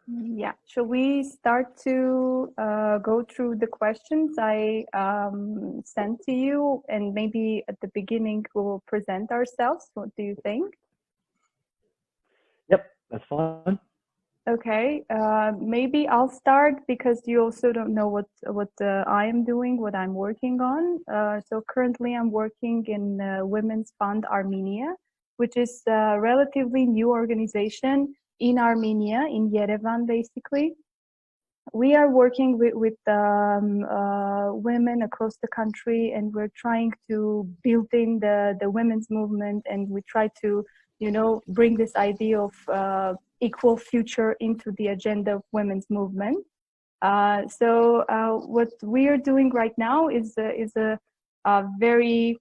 Yeah, shall we start to go through the questions I sent to you, and maybe at the beginning we'll present ourselves. What do you think? Yep, that's fine. Okay, maybe I'll start because you also don't know what I am doing, what I'm working on. So currently I'm working in Women's Fund Armenia, which is a relatively new organization in Armenia, in Yerevan, basically. We are working with women across the country, and we're trying to build in the women's movement, and we try to, bring this idea of equal future into the agenda of women's movement. So what we are doing right now is a very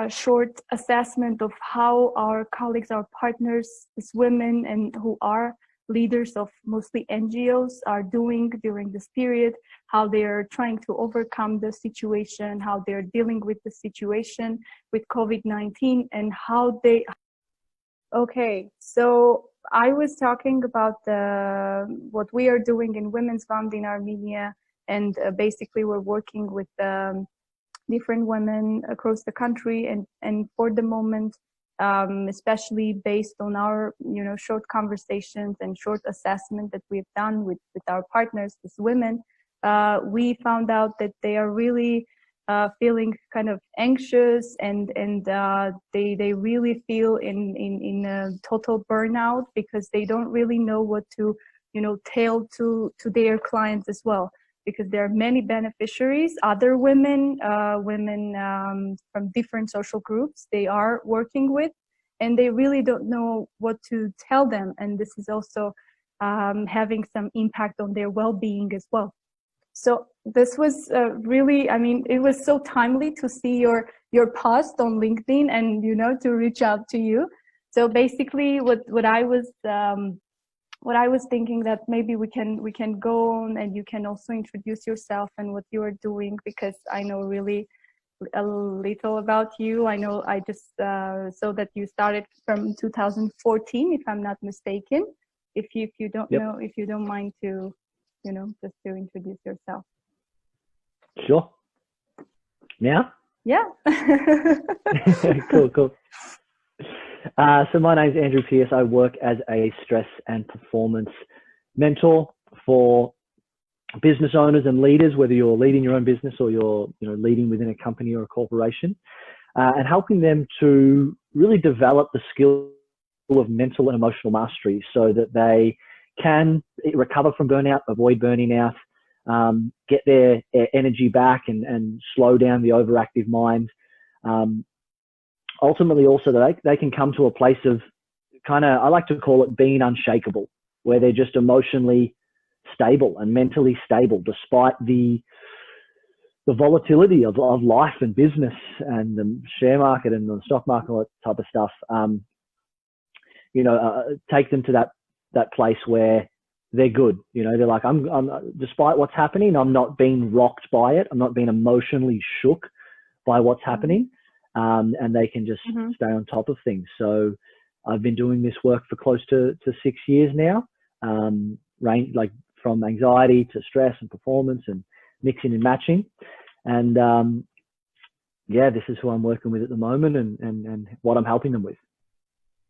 short assessment of how our colleagues, our partners, as women and who are leaders of mostly NGOs are doing during this period, how they're trying to overcome the situation, how they're dealing with the situation with COVID-19, and how they... Okay, so I was talking about what we are doing in Women's Fund in Armenia, and basically we're working with different women across the country, and for the moment, especially based on our short conversations and short assessment that we've done with our partners, these women, we found out that they are really feeling kind of anxious, and they really feel in a total burnout, because they don't really know what to tell to their clients as well. Because there are many beneficiaries, other women from different social groups they are working with, and they really don't know what to tell them. And this is also having some impact on their well-being as well. So this was really, it was so timely to see your post on LinkedIn and, to reach out to you. So basically what I was thinking that maybe we can go on, and you can also introduce yourself and what you are doing, because I know really a little about you. I know I just saw that you started from 2014, if I'm not mistaken. If you don't know, if you don't mind to, just to introduce yourself. Sure. Now? Yeah. Cool. So my name is Andrew Pearce. I work as a stress and performance mentor for business owners and leaders, whether you're leading your own business or you're leading within a company or a corporation, and helping them to really develop the skill of mental and emotional mastery so that they can recover from burnout, avoid burning out, get their energy back, and slow down the overactive mind. Ultimately also that they can come to a place of I like to call it being unshakable, where they're just emotionally stable and mentally stable despite the volatility of life and business and the share market and the stock market, all that type of stuff. Take them to that place where they're good. They're like, I'm despite what's happening, I'm not being rocked by it. I'm not being emotionally shook by what's happening. And they can just stay on top of things. So I've been doing this work for close to 6 years now, like from anxiety to stress and performance and mixing and matching. And this is who I'm working with at the moment, and what I'm helping them with.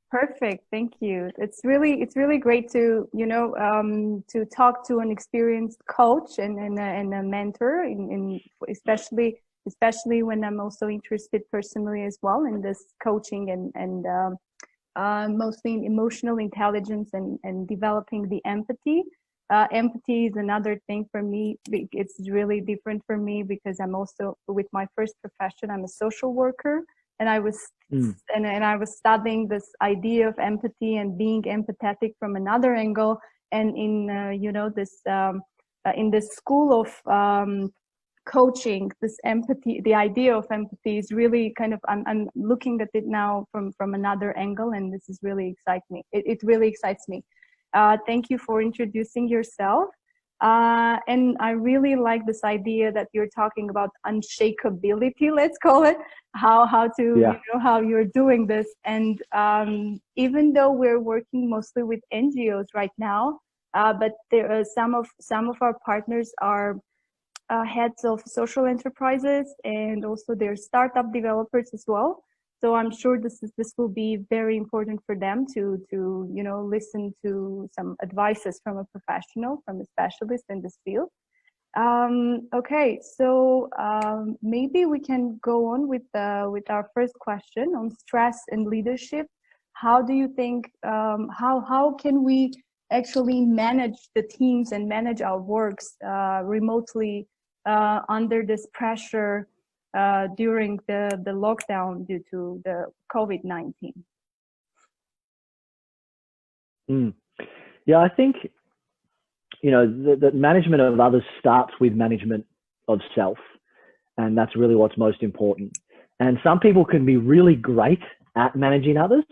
Perfect. Thank you. It's really great to, to talk to an experienced coach and a mentor, especially when I'm also interested personally as well in this coaching and mostly in emotional intelligence and developing the empathy. Empathy is another thing for me. It's really different for me because I'm also, with my first profession, I'm a social worker, and I was I was studying this idea of empathy and being empathetic from another angle. And in this school of coaching, this empathy, the idea of empathy is really kind of, I'm looking at it now from another angle, and this is really excites me. It really excites me. Thank you for introducing yourself. And I really like this idea that you're talking about unshakability, let's call it, how to, how you're doing this. And even though we're working mostly with NGOs right now, but there are some of our partners are heads of social enterprises, and also they're startup developers as well. So I'm sure this will be very important for them to listen to some advices from a professional, from a specialist in this field. Okay, so maybe we can go on with our first question on stress and leadership. How do you think, how can we actually manage the teams and manage our works remotely under this pressure during the lockdown due to the COVID-19? Yeah, I think, the management of others starts with management of self. And that's really what's most important. And some people can be really great at managing others,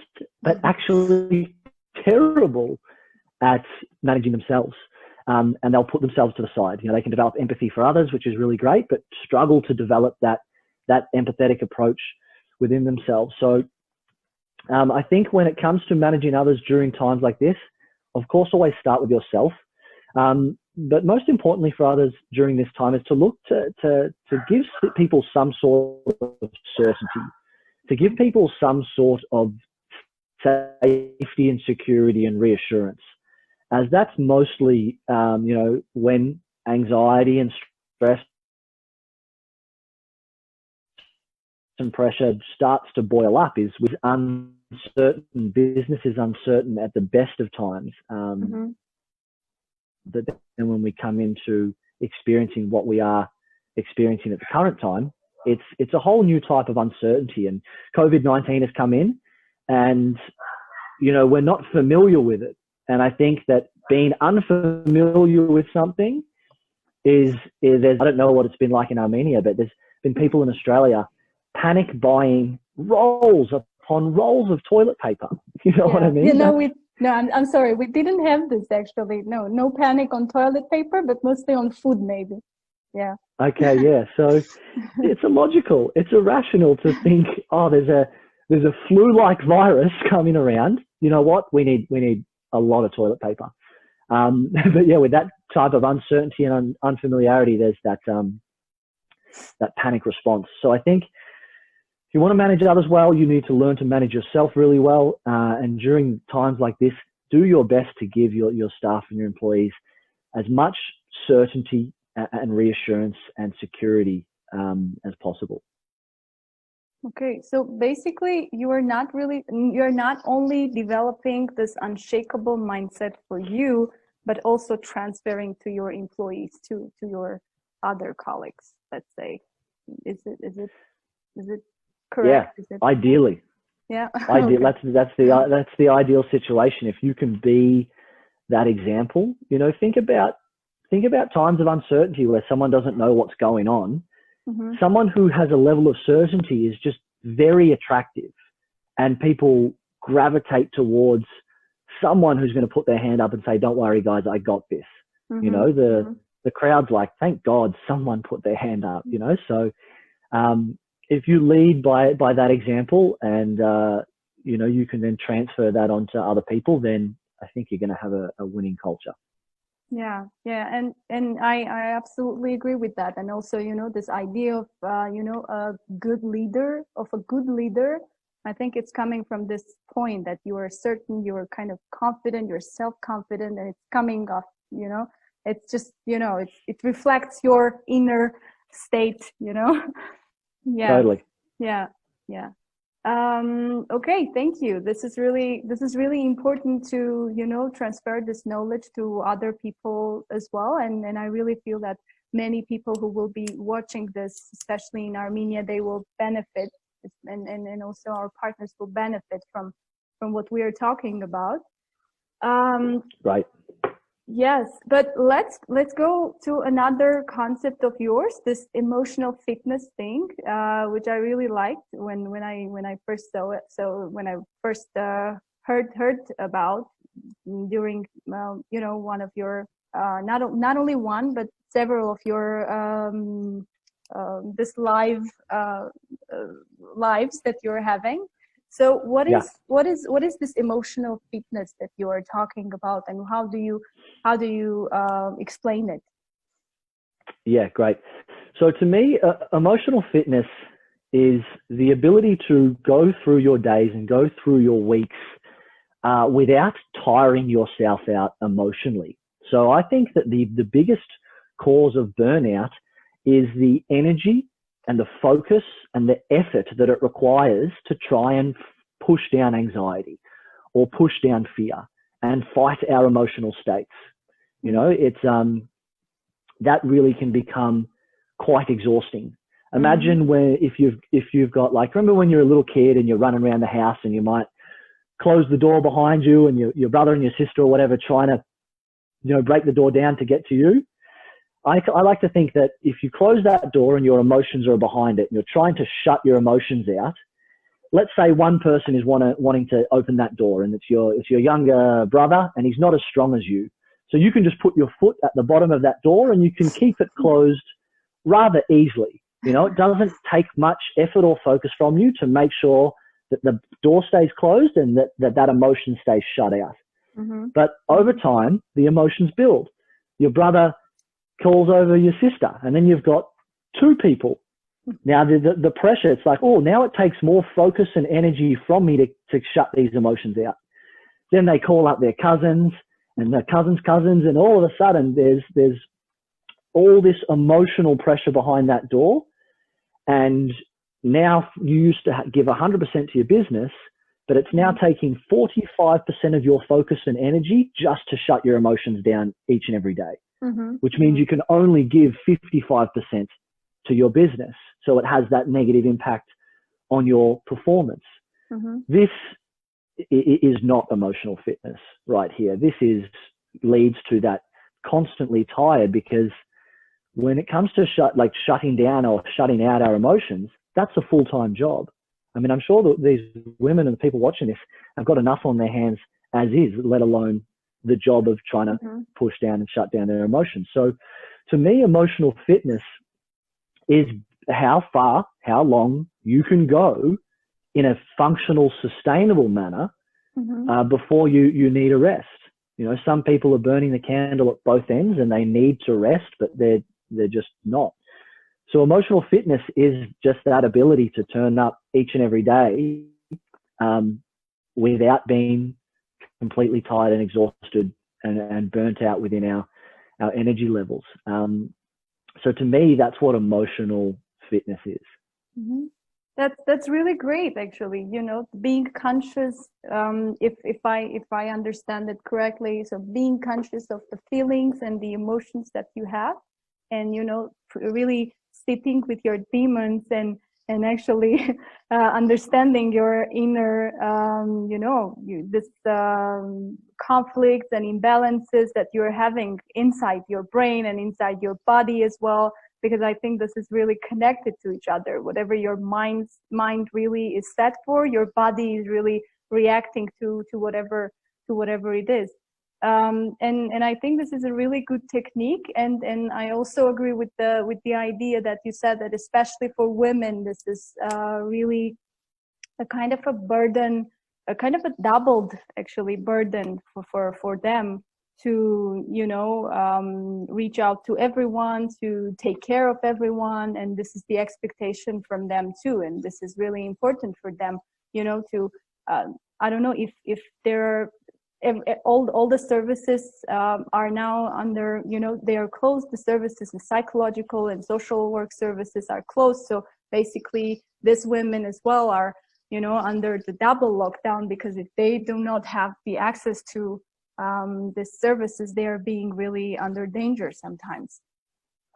but actually terrible at managing themselves. And they'll put themselves to the side. They can develop empathy for others, which is really great, but struggle to develop that empathetic approach within themselves. So I think when it comes to managing others during times like this, of course, always start with yourself. But most importantly for others during this time is to look to give people some sort of certainty, to give people some sort of safety and security and reassurance, as that's mostly, when anxiety and stress and pressure starts to boil up, is with uncertain, business is uncertain at the best of times. But then when we come into experiencing what we are experiencing at the current time, it's a whole new type of uncertainty, and COVID-19 has come in, and we're not familiar with it. And I think that being unfamiliar with something is I don't know what it's been like in Armenia, but there's been people in Australia panic buying rolls upon rolls of toilet paper. You know what I mean? I'm sorry, we didn't have this actually. No panic on toilet paper, but mostly on food maybe. Yeah. Okay, yeah. So it's illogical. It's irrational to think, there's a flu-like virus coming around. You know what? We need a lot of toilet paper. But yeah, with that type of uncertainty and unfamiliarity, there's that panic response. So I think if you want to manage others well, you need to learn to manage yourself really well. And during times like this, do your best to give your staff and your employees as much certainty and reassurance and security as possible. Okay, so basically you're not only developing this unshakable mindset for you, but also transferring to your employees, to your other colleagues, let's say. Is it correct? Yeah, ideally. Yeah. Okay. That's the ideal situation. If you can be that example, think about times of uncertainty where someone doesn't know what's going on. Mm-hmm. Someone who has a level of certainty is just very attractive, and people gravitate towards someone who's going to put their hand up and say, "Don't worry, guys, I got this." Mm-hmm. The crowd's like, "Thank God someone put their hand up." So if you lead by that example, and you can then transfer that onto other people, then I think you're going to have a winning culture. Yeah, and I absolutely agree with that. And also, this idea of a good leader, I think it's coming from this point that you are certain, you are kind of confident, you're self-confident, and it's coming off, it's just, it reflects your inner state, Yeah. Totally. Yeah. Okay, thank you. This is really important to, transfer this knowledge to other people as well. And I really feel that many people who will be watching this, especially in Armenia, they will benefit, and also our partners will benefit from what we are talking about. Right. Yes, but let's go to another concept of yours, this emotional fitness thing, which I really liked when I first saw it. So when I first heard about during one of your not only one but several of your this lives that you're having. So what is this emotional fitness that you are talking about, and how do you explain it? Yeah, great. So to me, emotional fitness is the ability to go through your days and go through your weeks without tiring yourself out emotionally. So I think that the biggest cause of burnout is the energy and the focus and the effort that it requires to try and push down anxiety or push down fear and fight our emotional states. You know, it's that really can become quite exhausting. Imagine if you've got, like, remember when you're a little kid and you're running around the house and you might close the door behind you and your brother and your sister or whatever trying to, you know, break the door down to get to you. I like to think that if you close that door and your emotions are behind it and you're trying to shut your emotions out, let's say one person is wanting to open that door, and it's your younger brother and he's not as strong as you. So you can just put your foot at the bottom of that door and you can keep it closed rather easily. You know, it doesn't take much effort or focus from you to make sure that the door stays closed and that emotion stays shut out. But over time, the emotions build. Your brother calls over your sister, and then you've got two people. Now the pressure, it's like, oh, now it takes more focus and energy from me to shut these emotions out. Then they call up their cousins and their cousins, and all of a sudden there's all this emotional pressure behind that door. And now you used to give 100% to your business, but it's now taking 45% of your focus and energy just to shut your emotions down each and every day, which means you can only give 55% to your business. So it has that negative impact on your performance. This is not emotional fitness right here. This leads to that constantly tired, because when it comes to shutting down or shutting out our emotions, that's a full-time job. I mean, I'm sure that these women and the people watching this have got enough on their hands as is, let alone the job of trying to push down and shut down their emotions. So to me, emotional fitness is how long you can go in a functional, sustainable manner before you need a rest. You know, some people are burning the candle at both ends and they need to rest, but they're just not. So emotional fitness is just that ability to turn up each and every day without being completely tired and exhausted and burnt out within our energy levels. So to me, that's what emotional fitness is. That's really great, actually. You know, being conscious. If I understand it correctly, so being conscious of the feelings and the emotions that you have, and you know, really sitting with your demons and actually understanding your inner, this conflicts and imbalances that you're having inside your brain and inside your body as well. Because I think this is really connected to each other. Whatever your mind really is set for, your body is really reacting to whatever it is. And I think this is a really good technique. And I also agree with the idea that you said, that especially for women, this is really a kind of a burden, a kind of a doubled actually burden for them to, you know, reach out to everyone, to take care of everyone. And this is the expectation from them too. And this is really important for them, you know, to, I don't know if there are, all the services are now under, you know, they are closed. The services, the psychological and social work services are closed. So basically these women as well are, you know, under the double lockdown, because if they do not have the access to the services, they are being really under danger sometimes.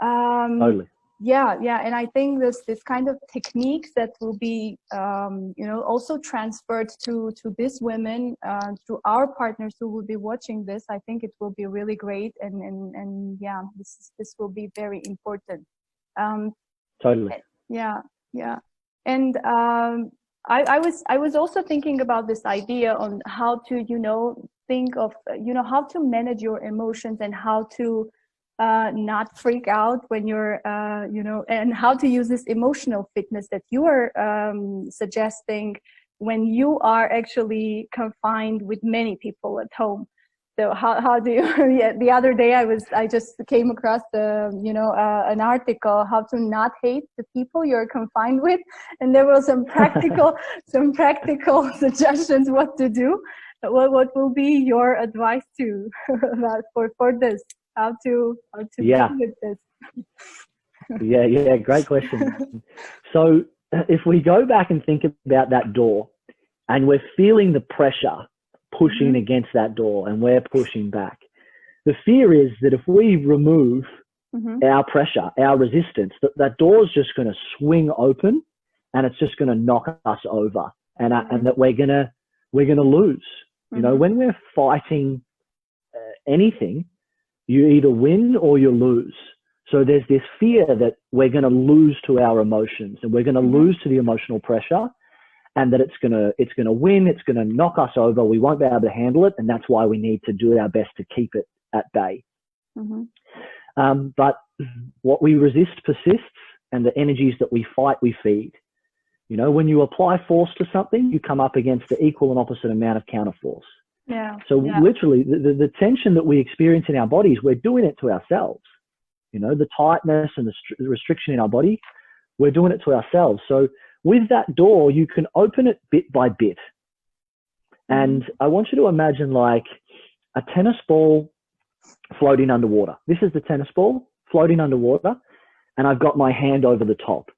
Totally. Yeah. And I think this kind of techniques that will be, you know, also transferred to these women, to our partners who will be watching this. I think it will be really great, and yeah, this will be very important. Totally. Yeah. And I was also thinking about this idea on how to, you know, think of, you know, how to manage your emotions and how to not freak out when you're, you know, and how to use this emotional fitness that you are suggesting when you are actually confined with many people at home. So how do you? Yeah, the other day I just came across an article how to not hate the people you're confined with, and there were some practical suggestions what to do. What will be your advice for this? How to deal with this? Yeah, great question. So if we go back and think about that door, and we're feeling the pressure pushing against that door, and we're pushing back. The fear is that if we remove our pressure, our resistance, that door's just going to swing open, and it's just going to knock us over, and that we're going to lose. You know, when we're fighting anything, you either win or you lose. So there's this fear that we're going to lose to our emotions, and we're going to lose to the emotional pressure. And that it's gonna win, it's gonna knock us over, we won't be able to handle it, and that's why we need to do our best to keep it at bay. But what we resist persists, and the energies that we fight, we feed. You know, when you apply force to something, you come up against the equal and opposite amount of counterforce. So literally, the tension that we experience in our bodies, we're doing it to ourselves. You know, the tightness and the restriction in our body, we're doing it to ourselves. So with that door, you can open it bit by bit. And I want you to imagine like a tennis ball floating underwater. This is the tennis ball floating underwater, and I've got my hand over the top.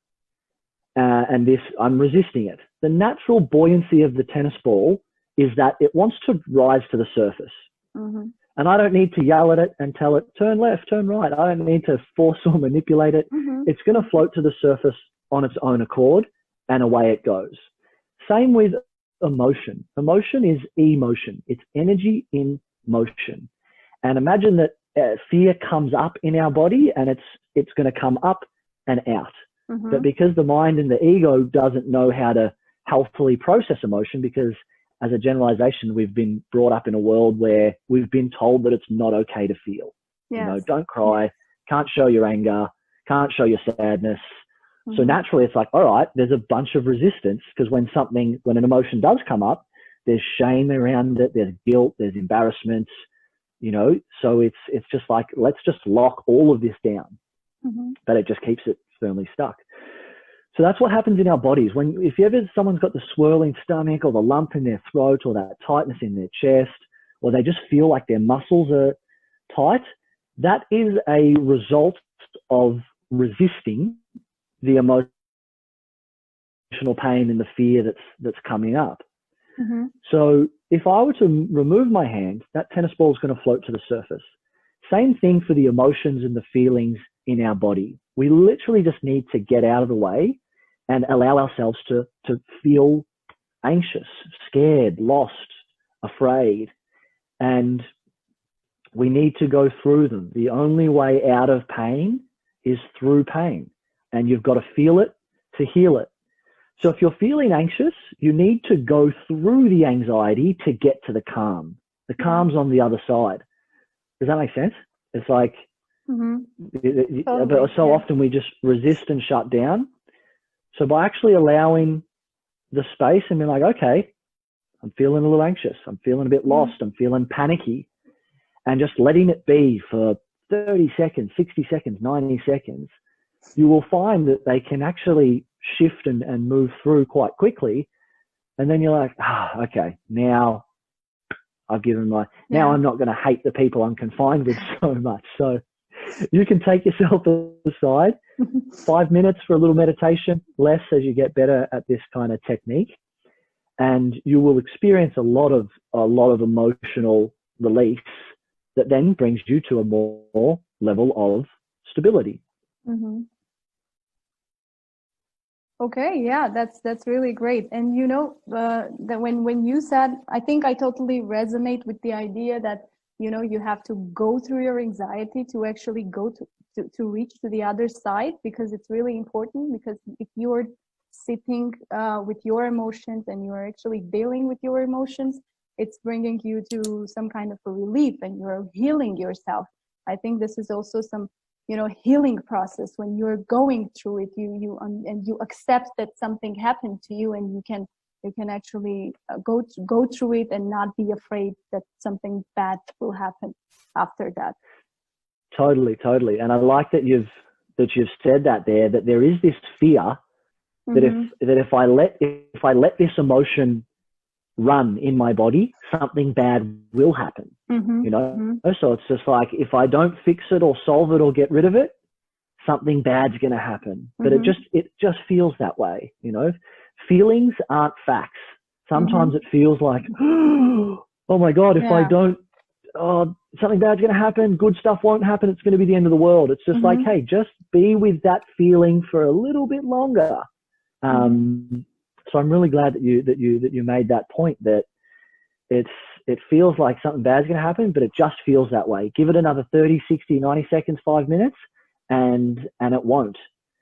And I'm resisting it. The natural buoyancy of the tennis ball is that it wants to rise to the surface. And I don't need to yell at it and tell it, turn left, turn right. I don't need to force or manipulate it. It's going to float to the surface on its own accord, and away it goes. Same with emotion. Emotion is emotion. It's energy in motion. And imagine that fear comes up in our body, and it's going to come up and out. But because the mind and the ego doesn't know how to healthfully process emotion, because as a generalization, we've been brought up in a world where we've been told that it's not okay to feel. You know, don't cry, can't show your anger, can't show your sadness. So naturally, it's like, all right, there's a bunch of resistance, because when an emotion does come up, there's shame around it, there's guilt, there's embarrassment, you know. So it's just like, let's just lock all of this down, but it just keeps it firmly stuck. So that's what happens in our bodies. If someone's got the swirling stomach, or the lump in their throat, or that tightness in their chest, or they just feel like their muscles are tight, that is a result of resisting the emotional pain and the fear that's coming up. So if I were to remove my hand, that tennis ball is going to float to the surface. Same thing for the emotions and the feelings in our body. We literally just need to get out of the way and allow ourselves to feel anxious, scared, lost, afraid. And we need to go through them. The only way out of pain is through pain. And you've got to feel it to heal it. So if you're feeling anxious, you need to go through the anxiety to get to the calm. The calm's on the other side. Does that make sense? It's like, but so often we just resist and shut down. So by actually allowing the space and being like, okay, I'm feeling a little anxious, I'm feeling a bit lost, I'm feeling panicky, and just letting it be for 30 seconds, 60 seconds, 90 seconds, you will find that they can actually shift and move through quite quickly. And then you're like, okay, now I've given now I'm not going to hate the people I'm confined with so much. So you can take yourself aside, 5 minutes for a little meditation, less as you get better at this kind of technique. And you will experience a lot of emotional release that then brings you to a more level of stability. Okay, yeah, that's really great. And you know, that when you said, I think I totally resonate with the idea that, you know, you have to go through your anxiety to actually go to reach to the other side, because it's really important. Because if you're sitting with your emotions and you're actually dealing with your emotions, it's bringing you to some kind of a relief, and you're healing yourself. I think this is also some, you know, healing process. When you're going through it, you accept that something happened to you, and you can we can actually go through it and not be afraid that something bad will happen after that. Totally. And I like that you've said that there is this fear that if I let this emotion run in my body, something bad will happen. So it's just like, if I don't fix it or solve it or get rid of it, something bad's going to happen. But it just feels that way. Feelings aren't facts. Sometimes it feels like, oh my God, if I don't, something bad's going to happen, good stuff won't happen, it's going to be the end of the world. It's just like, hey, just be with that feeling for a little bit longer. So I'm really glad that you made that point, that it feels like something bad's going to happen, but it just feels that way. Give it another 30, 60, 90 seconds, 5 minutes, and it won't.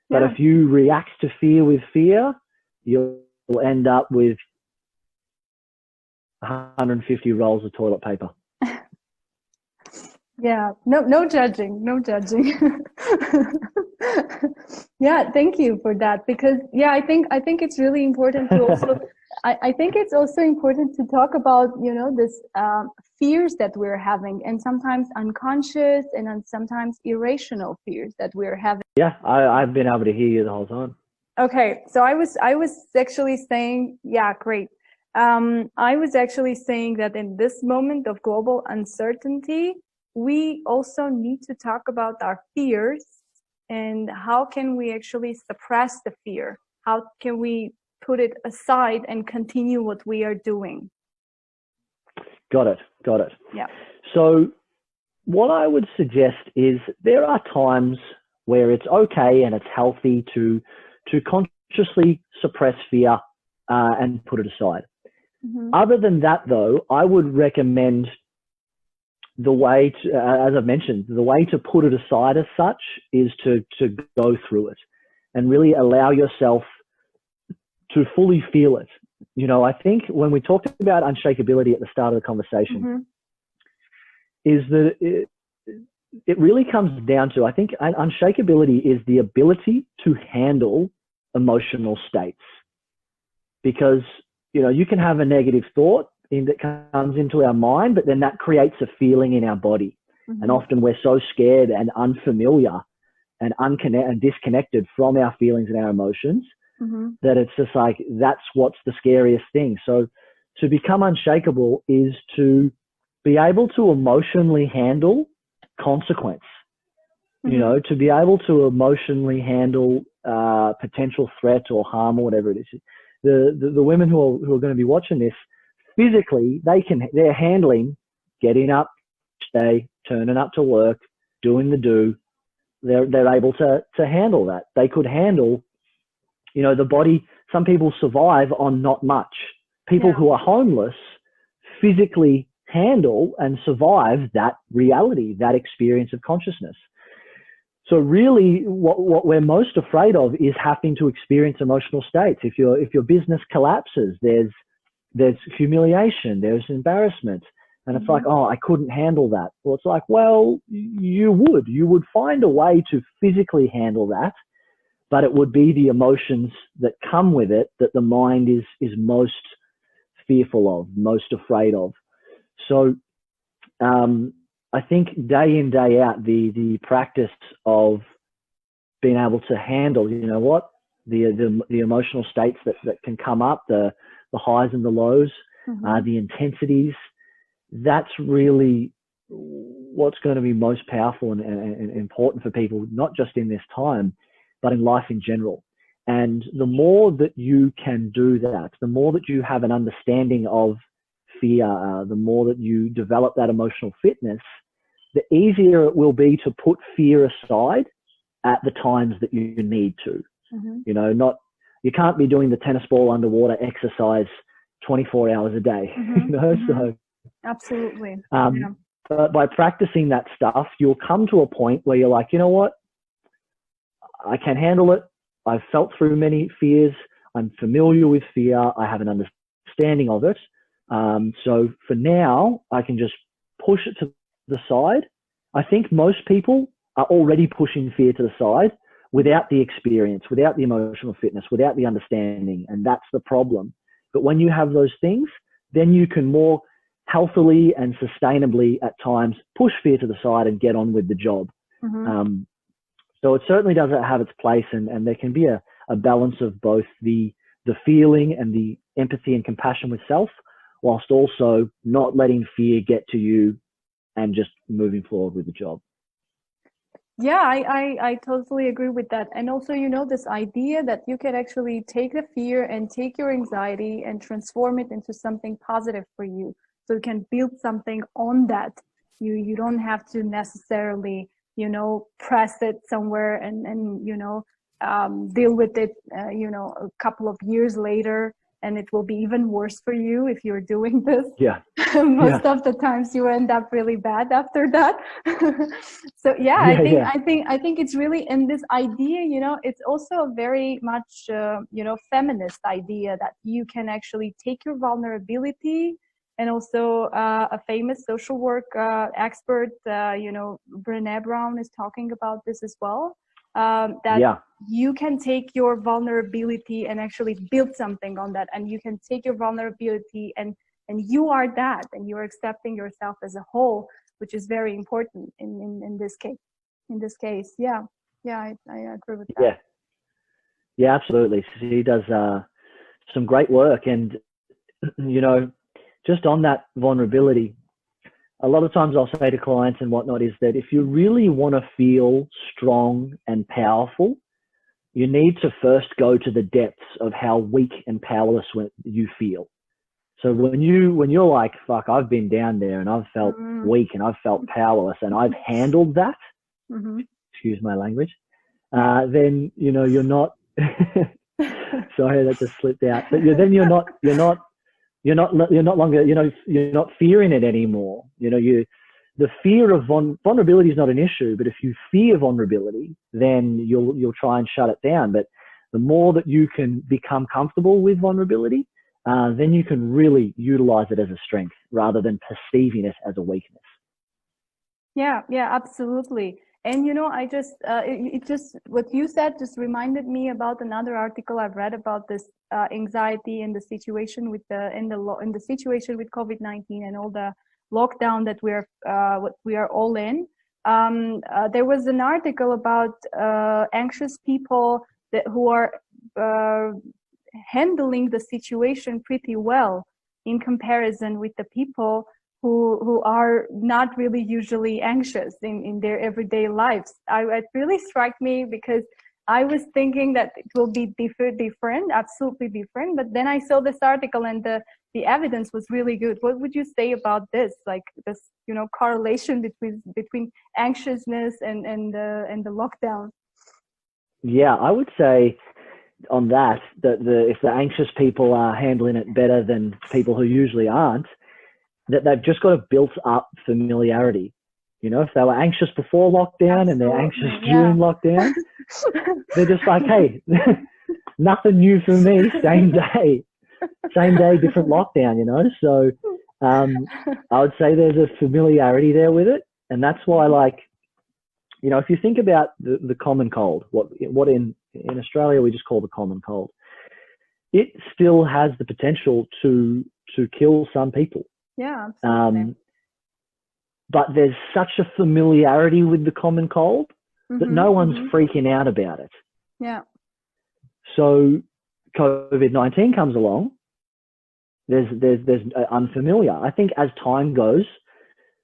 But if you react to fear with fear, you'll end up with 150 rolls of toilet paper. Yeah, no judging. Yeah, thank you for that, because I think it's really important to also I think it's also important to talk about this fears that we're having, and sometimes unconscious and sometimes irrational fears that we're having. Yeah, I've been able to hear you the whole time. Okay, so I was actually saying, great. I was actually saying that in this moment of global uncertainty, we also need to talk about our fears and how can we actually suppress the fear? How can we put it aside and continue what we are doing? Got it. Yeah. So what I would suggest is there are times where it's okay and it's healthy to consciously suppress fear and put it aside. Other than that, though, I would recommend the way to, as I've mentioned, the way to put it aside as such is to go through it and really allow yourself to fully feel it. I think when we talked about unshakability at the start of the conversation, is that it really comes down to, I think unshakability is the ability to handle emotional states. Because, you can have a negative thought that comes into our mind, but then that creates a feeling in our body. And often we're so scared and unfamiliar and disconnected from our feelings and our emotions that it's just like, that's what's the scariest thing. So to become unshakable is to be able to emotionally handle consequence, to be able to emotionally handle potential threat or harm or whatever it is. The women who are going to be watching this, physically, they're handling getting up each day, turning up to work, doing the do. They're able to handle that. They could handle, the body. Some people survive on not much. People who are homeless physically handle and survive that reality, that experience of consciousness. So really what we're most afraid of is having to experience emotional states. If your business collapses, there's humiliation, there's embarrassment. And it's like, oh, I couldn't handle that. Well, it's like, well, you would find a way to physically handle that, but it would be the emotions that come with it that the mind is most fearful of, most afraid of. So, I think day in, day out, the practice of being able to handle, the emotional states that can come up, the highs and the lows, the intensities, that's really what's going to be most powerful and important for people, not just in this time, but in life in general. And the more that you can do that, the more that you have an understanding of fear, the more that you develop that emotional fitness, the easier it will be to put fear aside at the times that you need to. You can't be doing the tennis ball underwater exercise 24 hours a day. So absolutely. But by practicing that stuff, you'll come to a point where you're like, you know what, I can handle it. I've felt through many fears. I'm familiar with fear. I have an understanding of it. So for now, I can just push it to the side. I think most people are already pushing fear to the side without the experience, without the emotional fitness, without the understanding. And that's the problem, But when you have those things, then you can more healthily and sustainably at times push fear to the side and get on with the job. So it certainly does have its place, and there can be a balance of both the feeling and the empathy and compassion with self, whilst also not letting fear get to you and just moving forward with the job. Yeah, I totally agree with that. And also, you know, this idea that you can actually take the fear and take your anxiety and transform it into something positive for you. So you can build something on that. You don't have to necessarily, you know, press it somewhere and you know, deal with it, you know, a couple of years later, and it will be even worse for you if you're doing this. Yeah. Most of the times you end up really bad after that. So I think it's really in this idea, you know, it's also a very much, you know, feminist idea that you can actually take your vulnerability. And also a famous social work expert, you know, Brené Brown is talking about this as well, that you can take your vulnerability and actually build something on that. And you can take your vulnerability and you are that, and you're accepting yourself as a whole, which is very important in this case. In this case, I agree with that. Yeah, absolutely. She does some great work, and you know, just on that vulnerability, a lot of times I'll say to clients and whatnot is that if you really want to feel strong and powerful, you need to first go to the depths of how weak and powerless you feel. So when you're like, fuck, I've been down there and I've felt weak and I've felt powerless and I've handled that, excuse my language, then, you know, you're not, sorry, that just slipped out, but then you're not longer, you know, you're not fearing it anymore. You know, the fear of vulnerability is not an issue, but if you fear vulnerability, then you'll try and shut it down. But the more that you can become comfortable with vulnerability, then you can really utilize it as a strength rather than perceiving it as a weakness. Yeah, absolutely. And, you know, I just, what you said just reminded me about another article I've read about this anxiety and the situation with in the situation with COVID-19 and all the lockdown that we are all in. There was an article about anxious people who are handling the situation pretty well in comparison with the people who are not really usually anxious in their everyday lives. It really struck me because I was thinking that it will be different, absolutely different. But then I saw this article and the evidence was really good. What would you say about this? Like this, you know, correlation between anxiousness and the lockdown? Yeah, I would say on that if the anxious people are handling it better than people who usually aren't, that they've just got a built up familiarity. You know, if they were anxious before lockdown and they're anxious during lockdown, they're just like, hey, nothing new for me, same day, different lockdown, you know? So I would say there's a familiarity there with it. And that's why, like, you know, if you think about the common cold, what in Australia we just call the common cold, it still has the potential to kill some people. Yeah, absolutely. But there's such a familiarity with the common cold that no one's freaking out about it. Yeah. So COVID-19 comes along. There's unfamiliar. I think as time goes,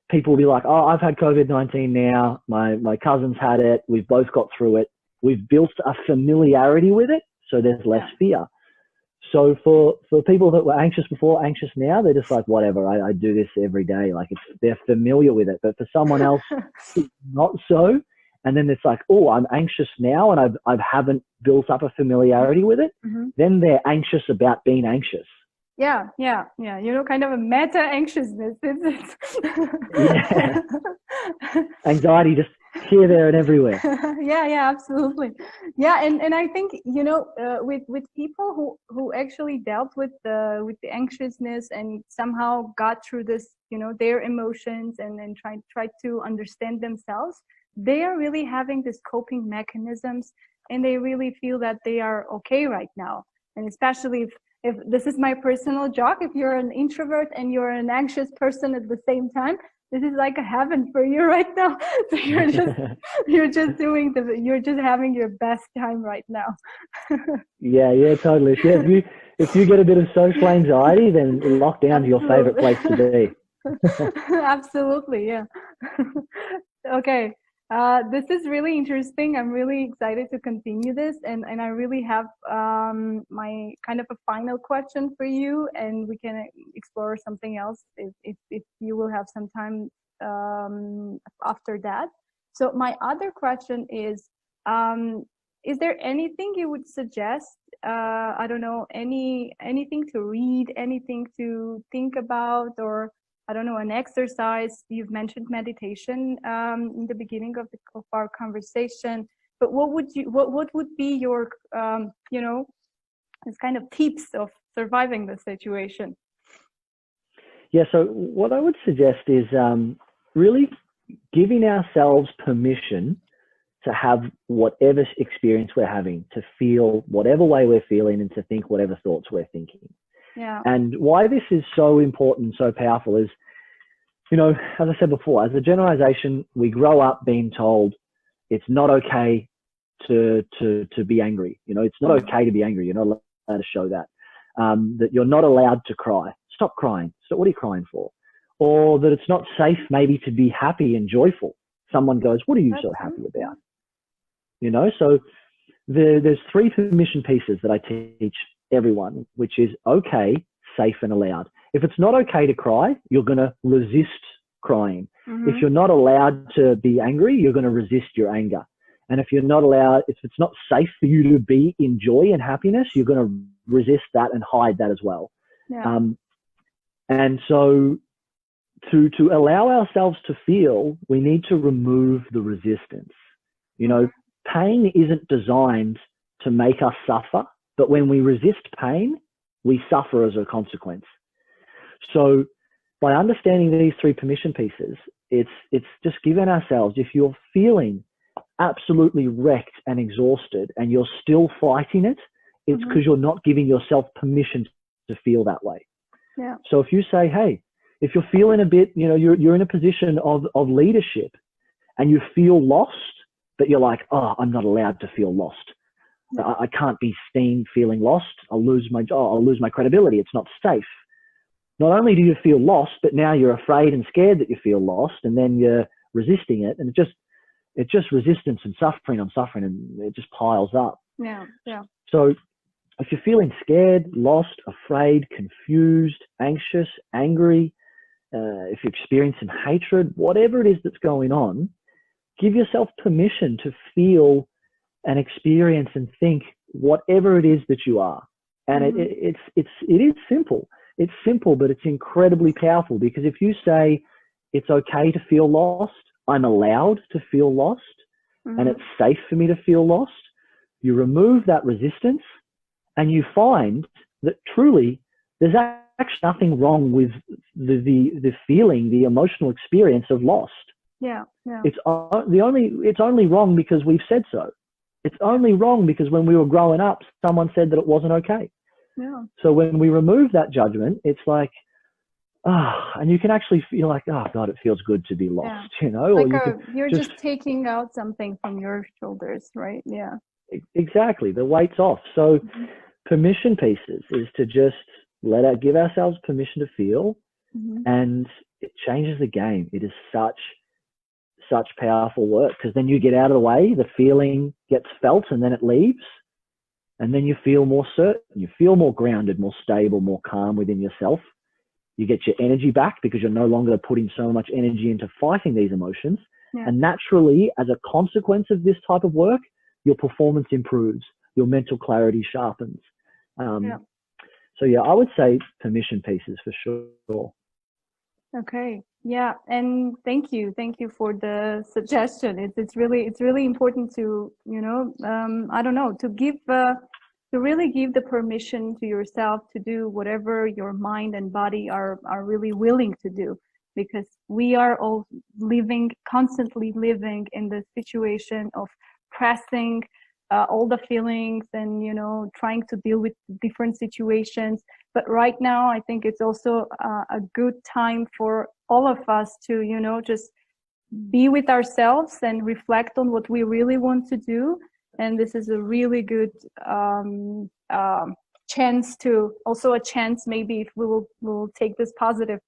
people will be like, oh, I've had COVID-19 now. My cousin's had it. We've both got through it. We've built a familiarity with it, so there's less fear. So for people that were anxious before, anxious now, they're just like, whatever, I do this every day. Like they're familiar with it. But for someone else, it's not so. And then it's like, oh, I'm anxious now and I haven't built up a familiarity with it. Then they're anxious about being anxious. Yeah. You know, kind of a meta anxiousness. Yeah. Anxiety just here, there, and everywhere. Yeah, absolutely. Yeah, and I think, you know, with people who actually dealt with the anxiousness and somehow got through this, you know, their emotions and then tried to understand themselves, they are really having this coping mechanisms and they really feel that they are okay right now. And especially if if this is my personal joke, if you're an introvert and you're an anxious person at the same time, this is like a heaven for you right now. So you're just having your best time right now. Yeah, totally. Yeah, if you get a bit of social anxiety, then lockdown's your favorite place to be. Absolutely, yeah. Okay. This is really interesting. I'm really excited to continue this, and I really have my kind of a final question for you, and we can explore something else if you will have some time after that. So my other question is there anything you would suggest? I don't know, anything to read, anything to think about, or I don't know, an exercise. You've mentioned meditation in the beginning of our conversation, but what would be your this kind of tips of surviving the situation? Yeah, so what I would suggest is really giving ourselves permission to have whatever experience we're having, to feel whatever way we're feeling, and to think whatever thoughts we're thinking. Yeah. And why this is so important, so powerful is, as I said before, as a generalization, we grow up being told it's not okay to be angry. It's not okay to be angry. You're not allowed to show that. That you're not allowed to cry. Stop crying. So what are you crying for? Or that it's not safe maybe to be happy and joyful. Someone goes, what are you so happy about? So there's 3 permission pieces that I teach everyone, which is okay, safe, and allowed. If it's not okay to cry, you're going to resist crying. Mm-hmm. If you're not allowed to be angry, you're going to resist your anger. And if it's not safe for you to be in joy and happiness, you're going to resist that and hide that as well. Yeah. And so to allow ourselves to feel, we need to remove the resistance. Pain isn't designed to make us suffer, but when we resist pain, we suffer as a consequence. So by understanding these 3 permission pieces, it's just giving ourselves, if you're feeling absolutely wrecked and exhausted and you're still fighting it, it's because you're not giving yourself permission to feel that way. Yeah. So if you say, hey, if you're feeling a bit, you're in a position of leadership and you feel lost, but you're like, oh, I'm not allowed to feel lost. I can't be seen feeling lost. I'll lose my credibility. It's not safe. Not only do you feel lost, but now you're afraid and scared that you feel lost, and then you're resisting it, and it's just resistance and suffering on suffering, and it just piles up. Yeah. So if you're feeling scared, lost, afraid, confused, anxious, angry, if you're experiencing hatred, whatever it is that's going on, give yourself permission to feel and experience and think whatever it is that you are. And it is simple. It's simple, but it's incredibly powerful, because if you say it's okay to feel lost, I'm allowed to feel lost, and it's safe for me to feel lost, you remove that resistance and you find that truly there's actually nothing wrong with the feeling, the emotional experience of lost. Yeah. It's only wrong because we've said so. It's only wrong because when we were growing up, someone said that it wasn't okay. Yeah. So when we remove that judgment, it's like, and you can actually feel like, oh God, it feels good to be lost, Like you're just taking out something from your shoulders, right? Yeah. Exactly. The weight's off. So permission pieces is to just give ourselves permission to feel, and it changes the game. It is such powerful work, because then you get out of the way, the feeling gets felt, and then it leaves, and then you feel more certain, you feel more grounded, more stable, more calm within yourself. You get your energy back because you're no longer putting so much energy into fighting these emotions. Yeah. And naturally, as a consequence of this type of work, your performance improves, your mental clarity sharpens. So yeah, I would say permission pieces for sure. Okay. Yeah. And thank you for the suggestion. It's really important to, to really give the permission to yourself to do whatever your mind and body are really willing to do, because we are all constantly living in the situation of pressing all the feelings and, you know, trying to deal with different situations. But right now, I think it's also a good time for all of us to, you know, just be with ourselves and reflect on what we really want to do. And this is a really good chance to, also a chance maybe if we'll take this positive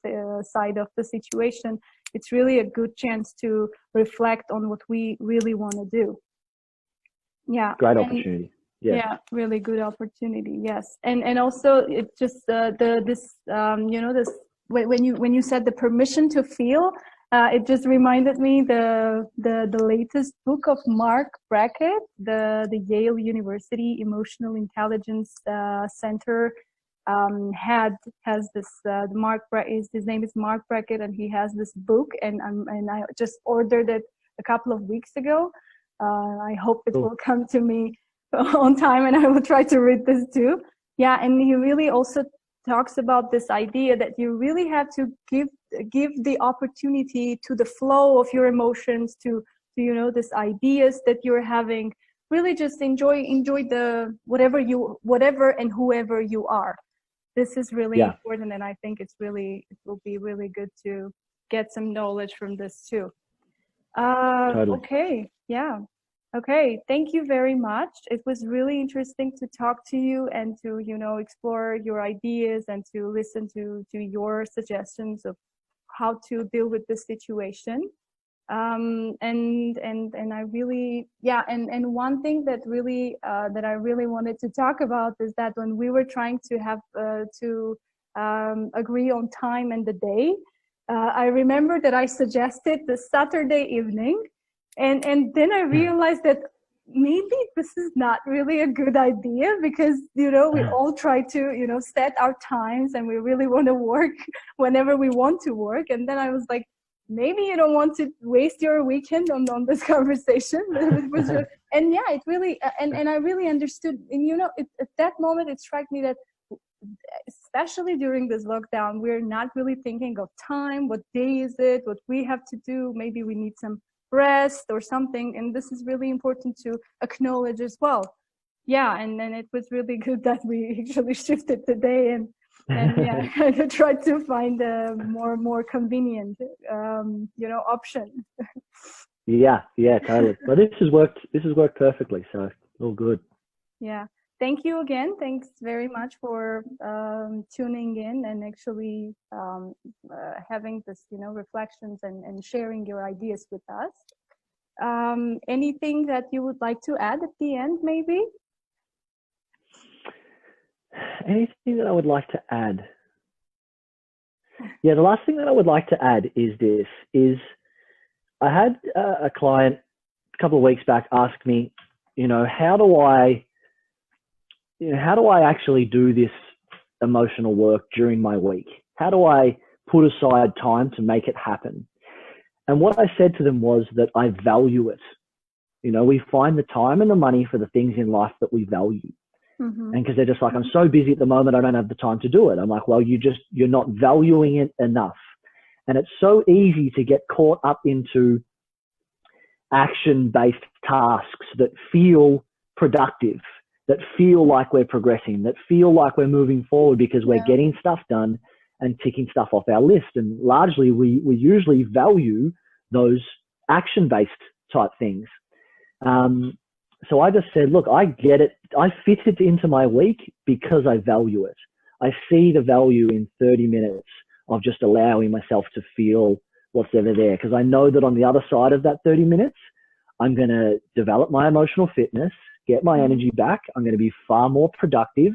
side of the situation, it's really a good chance to reflect on what we really want to do. Yeah. Great opportunity. Yeah, really good opportunity. Yes. And also it just you know, this when you said the permission to feel, it just reminded me the latest book of Marc Brackett, the Yale University Emotional Intelligence Center has this his name is Marc Brackett, and he has this book, and I just ordered it a couple of weeks ago. I hope it will come to me on time, and I will try to read this too. Yeah, and he really also talks about this idea that you really have to give the opportunity to the flow of your emotions, to you know, this ideas that you're having. Really just enjoy the whatever and whoever you are. This is really important, and I think it will be really good to get some knowledge from this too. Totally. Okay, yeah. Okay, thank you very much. It was really interesting to talk to you and to, you know, explore your ideas and to listen to your suggestions of how to deal with this situation. And I really, and one thing that really that I really wanted to talk about is that when we were trying to have agree on time and the day, I remember that I suggested the Saturday evening. And then I realized that maybe this is not really a good idea, because, you know, we all try to, you know, set our times and we really want to work whenever we want to work. And then I was like, maybe you don't want to waste your weekend on this conversation. And yeah, it really, and I really understood. And, you know, at that moment, it struck me that especially during this lockdown, we're not really thinking of time. What day is it? What we have to do? Maybe we need some rest or something, and this is really important to acknowledge as well. Yeah, and then it was really good that we actually shifted the day and yeah, I tried to find a more convenient you know, option. Yeah, totally. But this has worked perfectly, so all good. Yeah, thank you again. Thanks very much for tuning in and actually having this, you know, reflections and sharing your ideas with us. Anything that you would like to add at the end, maybe? Anything that I would like to add? Yeah, the last thing that I would like to add is I had a client a couple of weeks back ask me, you know, how do I actually do this emotional work during my week? How do I put aside time to make it happen? And what I said to them was that I value it. You know, we find the time and the money for the things in life that we value. Mm-hmm. And because they're just like, I'm so busy at the moment, I don't have the time to do it. I'm like, well, you're not valuing it enough. And it's so easy to get caught up into action-based tasks that feel productive, that feel like we're progressing, that feel like we're moving forward because we're getting stuff done and ticking stuff off our list. And largely we usually value those action-based type things. So I just said, look, I get it. I fit it into my week because I value it. I see the value in 30 minutes of just allowing myself to feel what's ever there. Because I know that on the other side of that 30 minutes, I'm going to develop my emotional fitness, get my energy back. I'm going to be far more productive.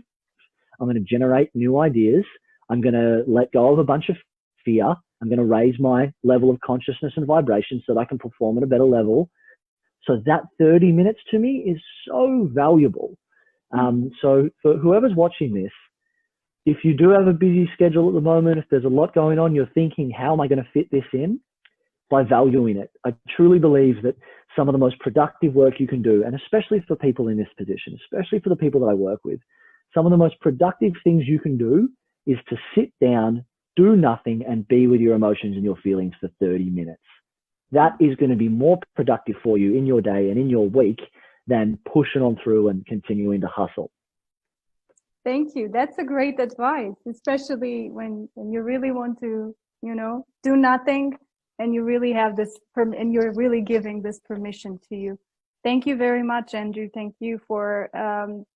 I'm going to generate new ideas. I'm going to let go of a bunch of fear. I'm going to raise my level of consciousness and vibration so that I can perform at a better level. So that 30 minutes to me is so valuable. So for whoever's watching this, if you do have a busy schedule at the moment, if there's a lot going on, you're thinking, how am I going to fit this in? By valuing it. I truly believe that some of the most productive work you can do, and especially for people in this position, especially for the people that I work with, some of the most productive things you can do is to sit down, do nothing, and be with your emotions and your feelings for 30 minutes. That is going to be more productive for you in your day and in your week than pushing on through and continuing to hustle. Thank you. That's a great advice, especially when you really want to, do nothing and you really have this, and you're really giving this permission to you. Thank you very much, Andrew. Thank you for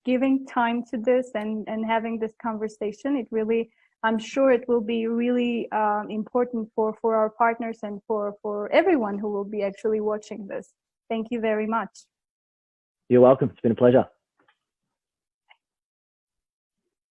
giving time to this and having this conversation. It really, I'm sure it will be really important for our partners and for everyone who will be actually watching this. Thank you very much. You're welcome. It's been a pleasure.